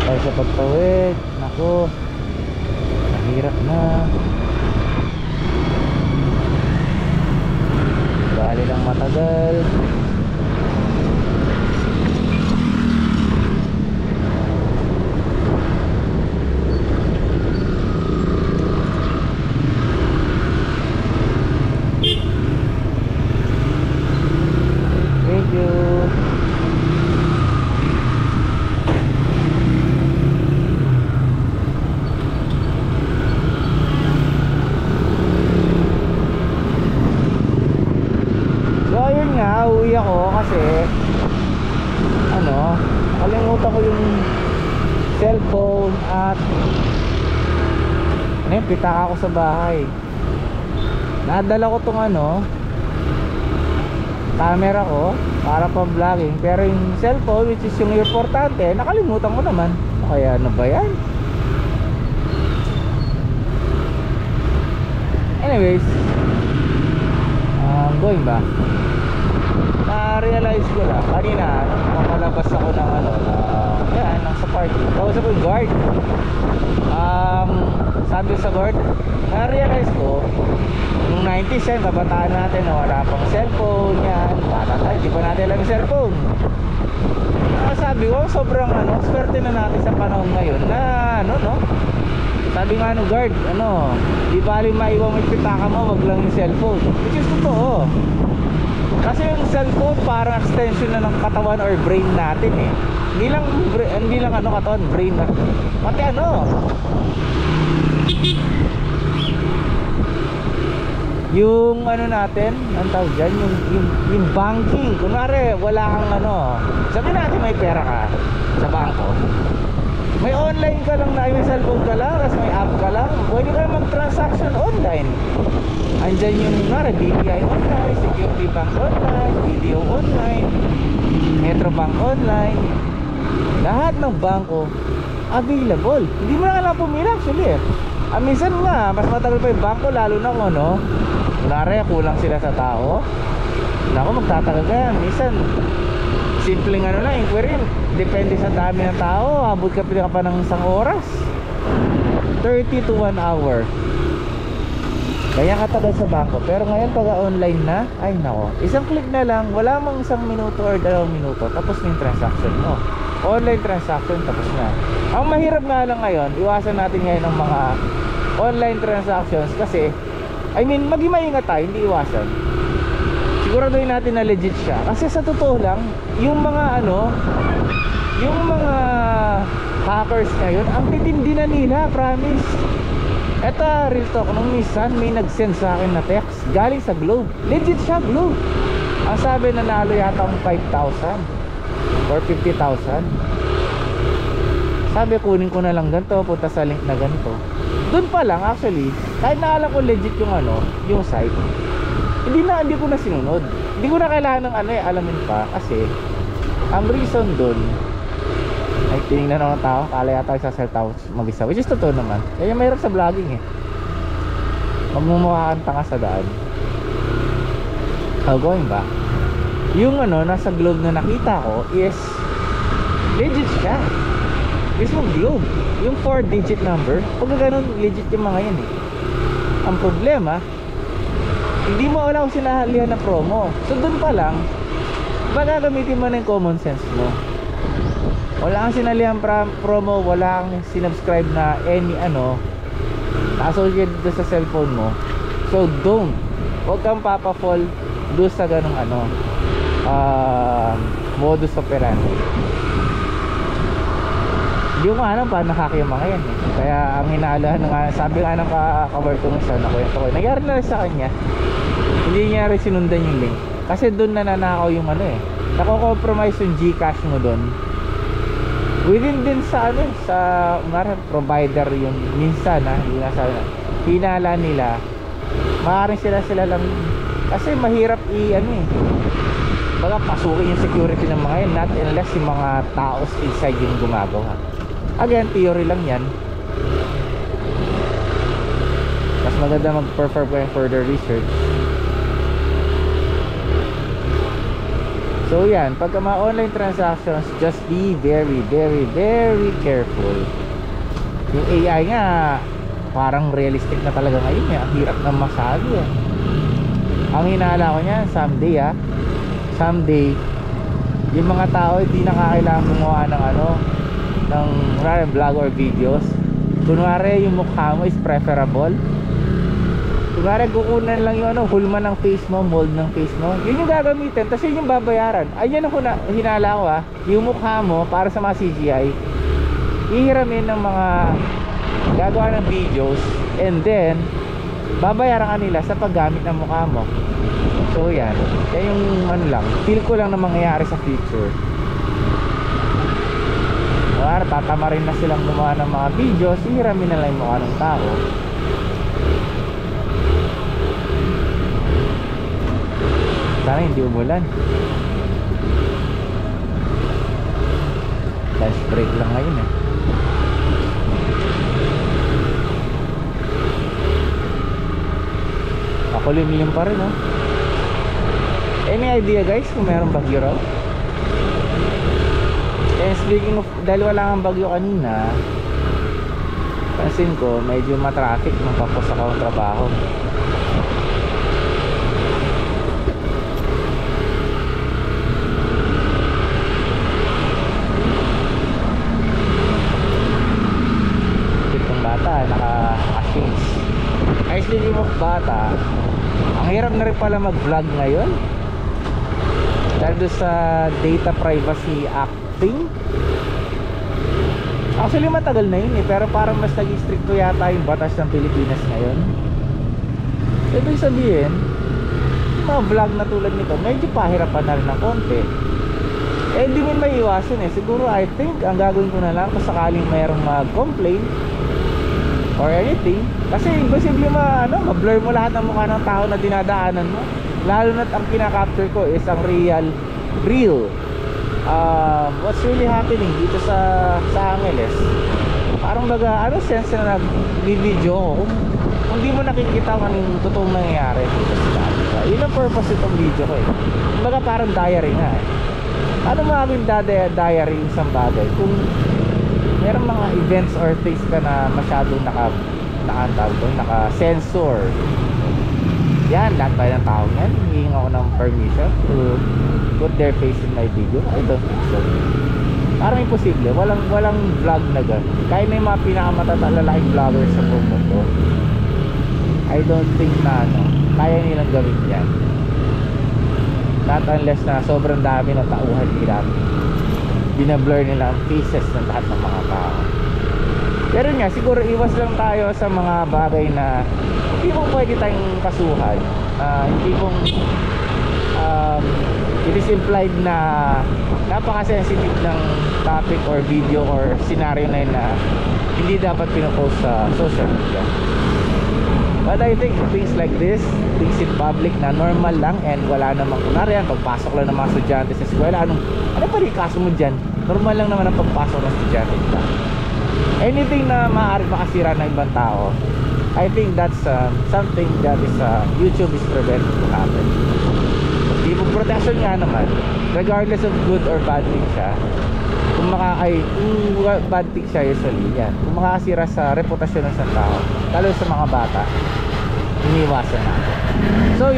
tayo sa pagtawid. Naku, mahirap na. Bali lang matagal. Thank you. Uwi ako kasi kalimutan ko yung cellphone at pitaka ako sa bahay. Nadala ko tong camera ko para pa vlogging, pero yung cellphone, which is yung importante, nakalimutan ko naman. Kaya ano ba yan? Anyways, going ba? Na-realize ko lang kanina nakalabas ako ng ng sa party. Kausap ko yung guard. Sabi sa guard, na-realize ko nung 90s yan, kabataan natin na wala pang cellphone yan, bata tayo, di pa natin alam yung cellphone. Sabi ko, sobrang swerte na natin sa panahon ngayon na sabi nga nung guard, di bali maiwan mo yung pitaka mo, wag lang yung cellphone. Which is totoo. Kasi yung cellphone parang extension na ng katawan or brain natin eh. Hindi lang katawan, brain na. Pati yung natin, ang tawag dyan, yung banking. Kunwari wala kang sabi natin may pera ka sa bangko, may online ka lang na, may cellphone ka lang, tapos may app ka lang, pwede ka mag-transaction online. Andyan yung BPI online, Security Bank online, Video online, Metrobank online. Lahat ng bangko available. Hindi mo na kailangan pumila actually eh. Minsan nga, mas matagal pa yung bangko, lalo na kung kunwari kulang sila sa tao. Naku, magtatagal ka yan. Minsan simpleng lang, inquiry, depende sa dami ng tao, abot ka pa ng isang oras, 30 to 1 hour. Kaya katagal sa bangko. Pero ngayon pag online na, ay nako, isang click na lang, wala mang 1 minuto or 2 minuto, tapos na yung transaction mo. Online transaction, tapos na. Ang mahirap nga lang ngayon, iwasan natin ngayon ng mga online transactions kasi maging maingat tayo, hindi iwasan. Siguraduhin natin na legit siya. Kasi sa totoo lang, yung mga yung mga hackers ngayon, ang titindi na nila, promise. Eto, real talk, nung minsan may nag-send sa akin na text galing sa Globe. Legit siya, Globe. Ang sabi, nanalo yata ang 5,000 or 50,000. Sabi, kunin ko na lang ganito, punta sa link na ganito. Doon pa lang actually, kahit na alam ko legit yung site, hindi ko na sinunod. Hindi ko na kailangan ng alamin pa. Kasi ang reason doon ay tinignan ako ng tao, kala yata sa cell tower mag-isa, which is totoo naman. Kaya mahirap sa vlogging eh, magmumukha kang tanga sa daan. Going ba? Yung nasa Globe na nakita ko is legit siya. Mismo Globe, yung 4-digit number, pag ganun legit yung mga yan eh. Ang problema, hindi mo wala kung sinahalihan na promo. So doon pa lang, baka gamitin mo na yung common sense mo. Wala kang sinalihan promo, wala kang sinubscribe na any associated doon sa cellphone mo. So don't, huwag kang papafall doon sa ganung modus operandi. Hindi ko alam paano nakaka yung mga yan eh. Kaya ang hinaalahan nga, sabi nga ng ka-work ko minsan, nangyari na rin sa kanya, hindi niya rin sinundan yung link kasi doon nananakaw yung nako-compromise yung Gcash mo doon. Within din sa sa provider yung minsan yung nasa hinala nila, maaaring sila lang kasi mahirap baga pasukin yung security ng mga yan, not unless yung mga taos inside yung gumagawa. Again, theory lang yan. Mas maganda mag-perform further research. So yan, pagka mga online transactions, just be very, very, very careful. Yung AI nga, parang realistic na talaga ngayon eh. Ang hirap na masabi eh. Ang hinala ko niya, someday, yung mga tao hindi na kailangan gumawa ng ng vlog or videos. Kunwari yung mukha mo is preferable. Kunwari kukunan lang yung hulma ng face mo, mold ng face mo, yun yung gagamitin, tapos yun yung babayaran. Ayan ako na hinala ko yung mukha mo para sa mga CGI ihiramin ng mga gagawa ng videos, and then babayaran ka nila sa paggamit ng mukha mo. So yan yung lang, feel ko lang na mangyayari sa future. Kunwari tatama rin na silang gumawa ng mga videos, ihiramin na lang yung mukha ng tao. Sana hindi umulan. Lunch break lang ngayon eh. Ako limlim pa rin oh. Any idea guys kung meron bagyo raw? And speaking of, dahil wala kang bagyo kanina, pansin ko medyo matraffic nung papos ako ng trabaho. Naka-shades. Ay, speaking of bata, ang hirap na rin pala mag-vlog ngayon dahil doon sa Data Privacy Acting. Actually matagal na yun eh, pero parang mas naging stricto yata yung batas ng Pilipinas ngayon. Ibig sabihin, mga vlog na tulad nito medyo pahirapan na rin ng konti. Eh hindi mo maiiwasan eh. Siguro I think ang gagawin ko na lang kung sakaling mayroong mag-complain or anything, kasi imposible ma-blur mo lahat ng mukha ng tao na dinadaanan mo, lalo na't ang kinakapture ko is ang real what's really happening dito sa Angeles. Parang baga sense na nag-video ko kung di mo nakikita kung anong totoong nangyayari dito sa Angeles. Yun ang purpose itong video ko eh. Baga parang diary nga eh. Ano maging diary yung isang bagay kung merong mga events or things ka na masyadong naka-sensor. Yan, lahat tayo ng tao yan. Hingin ako ng permission to put their face in my video. I don't think so. Parang imposible. Walang vlog na gan. Kaya na yung mga pinakamatatalalaki vloggers sa buong mundo, I don't think na kaya nilang gawin yan. Not unless na sobrang dami ng tauhan nila, binablur nila ang faces ng lahat ng mga tao. Pero nga, siguro iwas lang tayo sa mga bagay na hindi mo pwede tayong kasuhan. Hindi mong it is implied na napaka-sensitive ng topic or video or scenario na yun na hindi dapat pinopost sa social media. But I think things like this, things in public na normal lang and wala namang kunwari yan, pagpasok lang ng mga estudyante sa eskwela, ano pa rin kaso mo dyan? Normal lang naman ang pagpasok ng estudyante. Anything na maaari makasira ng ibang tao, I think that's something that is YouTube is preventing to happen. People protection nga naman, regardless of good or bad thing siya. Kung bad thing siya usually yan, kung makakasira sa reputasyon ng isang tao, lalo sa mga bata, iniwasan natin. So